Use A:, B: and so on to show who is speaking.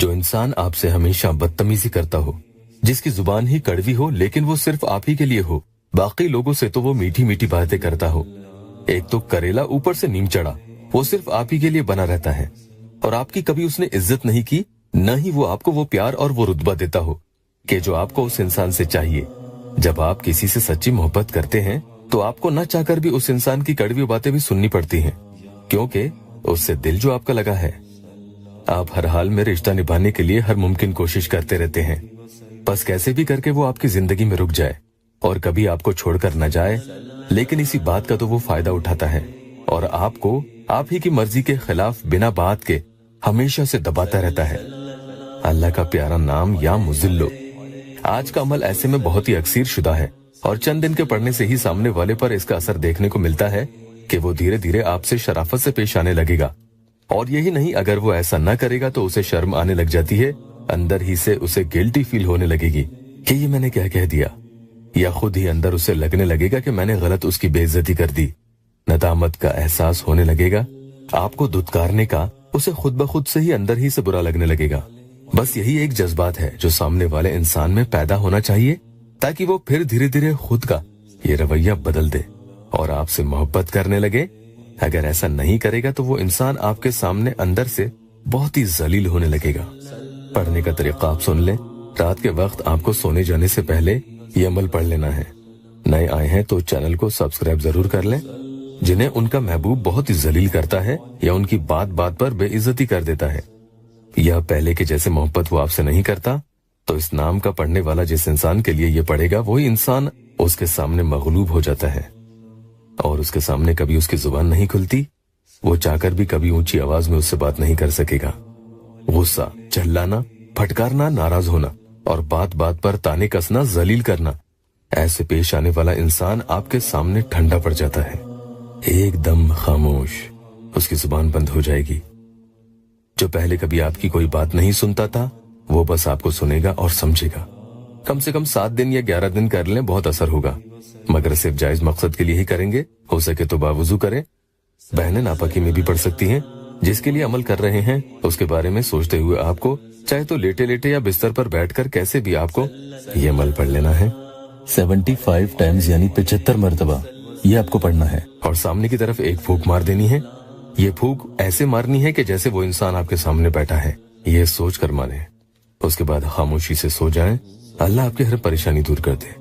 A: जो इंसान आपसे हमेशा बदतमीजी करता हो, जिसकी जुबान ही कड़वी हो लेकिन वो सिर्फ आप ही के लिए हो, बाकी लोगों से तो वो मीठी मीठी बातें करता हो। एक तो करेला ऊपर से नीम चढ़ा, वो सिर्फ आप ही के लिए बना रहता है और आपकी कभी उसने इज्जत नहीं की, न ही वो आपको वो प्यार और वो रुतबा देता हो कि जो आपको उस इंसान से चाहिए। जब आप किसी से सच्ची मोहब्बत करते हैं तो आपको न चाहकर भी उस इंसान की कड़वी बातें भी सुननी पड़ती हैं, क्योंकि उससे दिल जो आपका लगा है। आप हर हाल में रिश्ता निभाने के लिए हर मुमकिन कोशिश करते रहते हैं, बस कैसे भी करके वो आपकी जिंदगी में रुक जाए और कभी आपको छोड़कर न जाए। लेकिन इसी बात का तो वो फायदा उठाता है और आपको आप ही की मर्जी के खिलाफ बिना बात के हमेशा से दबाता रहता है। अल्लाह का प्यारा नाम या मुजिल्लो। आज का अमल ऐसे में बहुत ही अक्सीर शुदा है और चंद दिन के पढ़ने से ही सामने वाले पर इसका असर देखने को मिलता है कि वो धीरे धीरे आपसे शराफत से पेश आने लगेगा। और यही नहीं, अगर वो ऐसा न करेगा तो उसे शर्म आने लग जाती है, अंदर ही से उसे गिल्टी फील होने लगेगी कि ये मैंने क्या कह दिया, या खुद ही अंदर उसे लगने लगेगा कि मैंने गलत उसकी बेइज्जती कर दी। नदामत का एहसास होने लगेगा, आपको धुतकारने का उसे खुद ब खुद से ही अंदर ही से बुरा लगने लगेगा। बस यही एक जज्बात है जो सामने वाले इंसान में पैदा होना चाहिए, ताकि वो फिर धीरे धीरे खुद का ये रवैया बदल दे और आपसे मोहब्बत करने लगे। अगर ऐसा नहीं करेगा तो वो इंसान आपके सामने अंदर से बहुत ही जलील होने लगेगा। पढ़ने का तरीका आप सुन लें। रात के वक्त आपको सोने जाने से पहले ये अमल पढ़ लेना है। नए आए हैं तो चैनल को सब्सक्राइब जरूर कर लें। जिन्हें उनका महबूब बहुत ही जलील करता है या उनकी बात बात पर बेइज्जती कर देता है, या पहले के जैसे मोहब्बत वो आपसे नहीं करता, तो इस नाम का पढ़ने वाला जिस इंसान के लिए ये पढ़ेगा वही इंसान उसके सामने मगलूब हो जाता है और उसके सामने कभी उसकी जुबान नहीं खुलती। वो चाहकर भी कभी ऊंची आवाज में उससे बात नहीं कर सकेगा। गुस्सा, चिल्लाना, फटकारना, नाराज होना और बात बात पर ताने कसना, जलील करना, ऐसे पेश आने वाला इंसान आपके सामने ठंडा पड़ जाता है, एकदम खामोश, उसकी जुबान बंद हो जाएगी। जो पहले कभी आपकी कोई बात नहीं सुनता था, वो बस आपको सुनेगा और समझेगा। कम से कम 7 दिन या 11 दिन कर लें, बहुत असर होगा, मगर सिर्फ जायज मकसद के लिए ही करेंगे। हो सके तो बावुजू करें। बहनें नापाकी में भी पढ़ सकती हैं। जिसके लिए अमल कर रहे हैं उसके बारे में सोचते हुए आपको चाहे तो लेटे लेटे या बिस्तर पर बैठकर कैसे भी आपको ये अमल पढ़ लेना है। 75 टाइम्स यानी 75 मरतबा ये आपको पढ़ना है और सामने की तरफ एक फूंक मार देनी है। ये फूंक ऐसे मारनी है कि जैसे वो इंसान आपके सामने बैठा है, ये सोच कर माने। उसके बाद खामोशी से सो जाएं। अल्लाह आपकी हर परेशानी दूर कर दे।